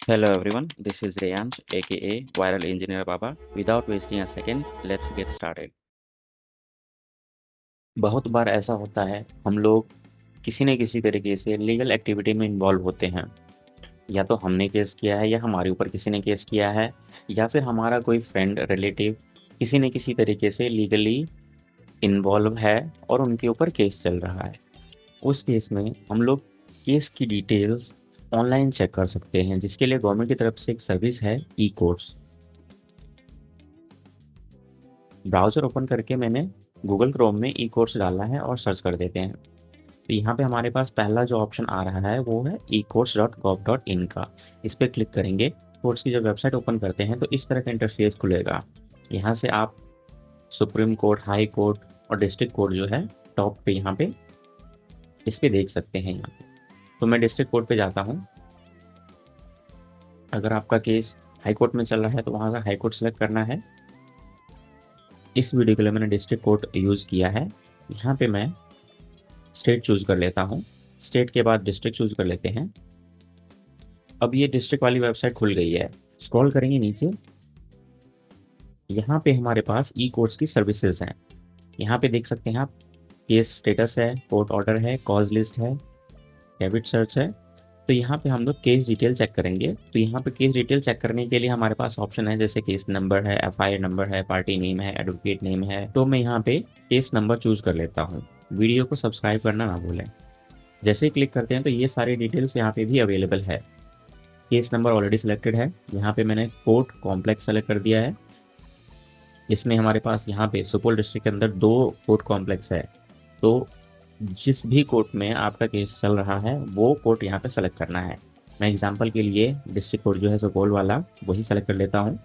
Hello everyone, this is Reyansh aka Viral Engineer Baba. Without wasting a second, let's get started. बहुत बार ऐसा होता है हम लोग किसी न किसी तरीके से लीगल एक्टिविटी में इन्वॉल्व होते हैं। या तो हमने केस किया है या हमारे ऊपर किसी ने केस किया है या फिर हमारा कोई फ्रेंड रिलेटिव किसी न किसी तरीके से लीगली इन्वॉल्व है और उनके ऊपर केस चल रहा है। उस केस में हम लोग केस की डिटेल्स ऑनलाइन चेक कर सकते हैं, जिसके लिए गवर्नमेंट की तरफ से एक सर्विस है ई कोर्ट्स। ब्राउज़र ओपन करके मैंने गूगल क्रोम में ई कोर्ट्स डाला है और सर्च कर देते हैं। तो यहाँ पे हमारे पास पहला जो ऑप्शन आ रहा है वो है ecourts.gov.in का। इस पर क्लिक करेंगे, कोर्ट्स की जब वेबसाइट ओपन करते हैं तो इस तरह का इंटरफेस खुलेगा। यहाँ से आप सुप्रीम कोर्ट, हाई कोर्ट और डिस्ट्रिक्ट कोर्ट जो है टॉप पे यहाँ पे इस पे देख सकते हैं। यहाँ पे तो मैं डिस्ट्रिक्ट कोर्ट पे जाता हूँ। अगर आपका केस हाई कोर्ट में चल रहा है तो वहाँ से हाई कोर्ट सेलेक्ट करना है। इस वीडियो के लिए मैंने डिस्ट्रिक्ट कोर्ट यूज़ किया है। यहाँ पे मैं स्टेट चूज़ कर लेता हूँ। स्टेट के बाद डिस्ट्रिक्ट चूज़ कर लेते हैं। अब ये डिस्ट्रिक्ट वाली वेबसाइट खुल गई है। स्क्रॉल करेंगे नीचे, यहाँ पे हमारे पास ई कोर्ट्स की सर्विसेज हैं। यहाँ पे देख सकते हैं आप, केस स्टेटस है, कोर्ट ऑर्डर है, कॉज लिस्ट है, कैबिट सर्च है। तो यहाँ पे हम लोग केस डिटेल चेक करेंगे। तो यहाँ पे केस डिटेल चेक करने के लिए हमारे पास ऑप्शन है, जैसे केस नंबर है, एफआईआर नंबर है, पार्टी नेम है, एडवोकेट नेम है। तो मैं यहाँ पे केस नंबर चूज कर लेता हूँ। वीडियो को सब्सक्राइब करना ना भूलें। जैसे ही क्लिक करते हैं तो ये सारी डिटेल्स यहाँ पे भी अवेलेबल है। केस नंबर ऑलरेडी सिलेक्टेड है। यहाँ पे मैंने कोर्ट कॉम्प्लेक्स सेलेक्ट कर दिया है। इसमें हमारे पास यहाँ पे सुपौल डिस्ट्रिक्ट के अंदर 2 कोर्ट कॉम्प्लेक्स है। तो जिस भी कोर्ट में आपका केस चल रहा है वो कोर्ट यहाँ पे सेलेक्ट करना है। मैं एग्जांपल के लिए डिस्ट्रिक्ट कोर्ट जो है सुपौल वाला वही सेलेक्ट कर लेता हूँ।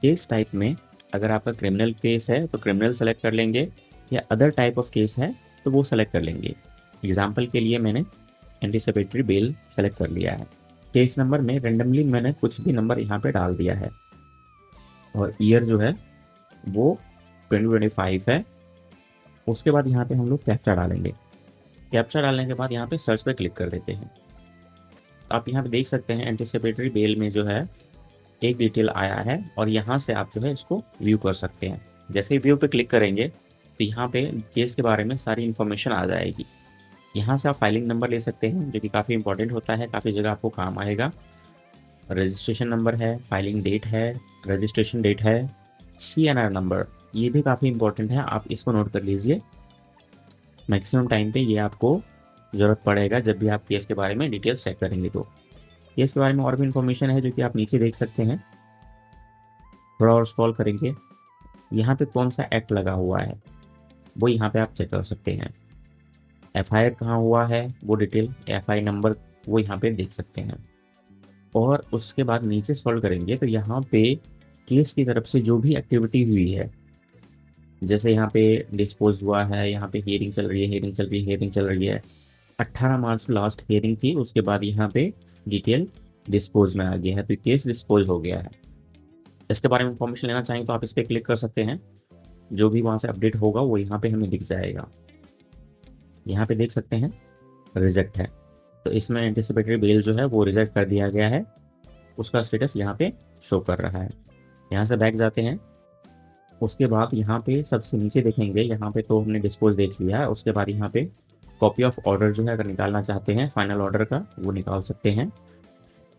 केस टाइप में अगर आपका क्रिमिनल केस है तो क्रिमिनल सेलेक्ट कर लेंगे, या अदर टाइप ऑफ केस है तो वो सेलेक्ट कर लेंगे। एग्जाम्पल के लिए मैंने एंटीसिपेटरी बेल सेलेक्ट कर लिया है। केस नंबर में रेंडमली मैंने कुछ भी नंबर यहाँ पे डाल दिया है और ईयर जो है वो 2025 है। उसके बाद यहाँ पे हम लोग कैप्चा डालेंगे। कैप्चा डालने के बाद यहाँ पे सर्च पे क्लिक कर देते हैं। तो आप यहाँ पे देख सकते हैं एंटीसिपेटरी बेल में जो है एक डिटेल आया है और यहाँ से आप जो है इसको व्यू कर सकते हैं। जैसे ही व्यू पे क्लिक करेंगे तो यहाँ पे केस के बारे में सारी इन्फॉर्मेशन आ जाएगी। यहाँ से आप फाइलिंग नंबर ले सकते हैं, जो कि काफ़ी इंपॉर्टेंट होता है, काफ़ी जगह आपको काम आएगा। रजिस्ट्रेशन नंबर है, फाइलिंग डेट है, रजिस्ट्रेशन डेट है, CNR नंबर, ये भी काफ़ी इंपॉर्टेंट है, आप इसको नोट कर लीजिए। मैक्सिमम टाइम पे ये आपको ज़रूरत पड़ेगा जब भी आप केस के बारे में डिटेल्स चेक करेंगे। तो केस के बारे में और भी इन्फॉर्मेशन है जो कि आप नीचे देख सकते हैं। थोड़ा और स्क्रॉल करेंगे, यहाँ पे कौन सा एक्ट लगा हुआ है वो यहाँ पे आप चेक कर सकते हैं। FIR कहाँ हुआ है वो डिटेल, FI नंबर वो यहाँ पे देख सकते हैं। और उसके बाद नीचे स्क्रॉल करेंगे तो यहाँ पे केस की तरफ से जो भी एक्टिविटी हुई है, जैसे यहाँ पे डिस्पोज हुआ है, यहाँ पे हियरिंग चल रही है, हियरिंग चल रही है, हियरिंग चल रही है। 18 मार्च लास्ट हियरिंग थी, उसके बाद यहाँ पे डिटेल डिस्पोज में आ गया है, तो केस डिस्पोज हो गया है। इसके बारे में इंफॉर्मेशन लेना चाहें तो आप इस पर क्लिक कर सकते हैं। जो भी वहाँ से अपडेट होगा वो यहाँ पे हमें दिख जाएगा। यहाँ पे देख सकते हैं रिजेक्ट है, तो इसमें एंटीसिपेटरी बेल जो है वो रिजेक्ट कर दिया गया है, उसका स्टेटस यहाँ पे शो कर रहा है। यहाँ से बैक जाते हैं। उसके बाद यहाँ पे सबसे नीचे देखेंगे, यहाँ पे तो हमने डिस्पोज देख लिया है। उसके बाद यहाँ पे कॉपी ऑफ ऑर्डर जो है अगर निकालना चाहते हैं फाइनल ऑर्डर का वो निकाल सकते हैं।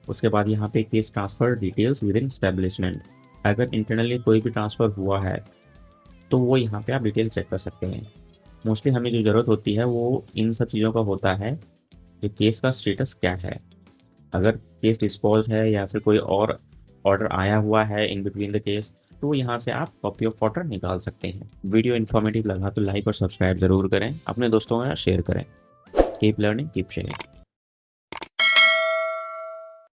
उसके बाद यहाँ पे case transfer details with in establishment, अगर इंटरनली कोई भी ट्रांसफ़र हुआ है तो वो यहाँ पे आप डिटेल चेक कर सकते हैं। मोस्टली हमें जो ज़रूरत होती है वो इन सब चीज़ों का होता है, जो केस का स्टेटस क्या है। अगर केस डिस्पोज है या फिर कोई और ऑर्डर आया हुआ है इन बिटवीन द केस, तो यहाँ से आप कॉपी ऑफ ऑर्डर निकाल सकते हैं। वीडियो इन्फॉर्मेटिव लगा तो लाइक और सब्सक्राइब जरूर करें, अपने दोस्तों के साथ शेयर करें। Keep learning, keep sharing.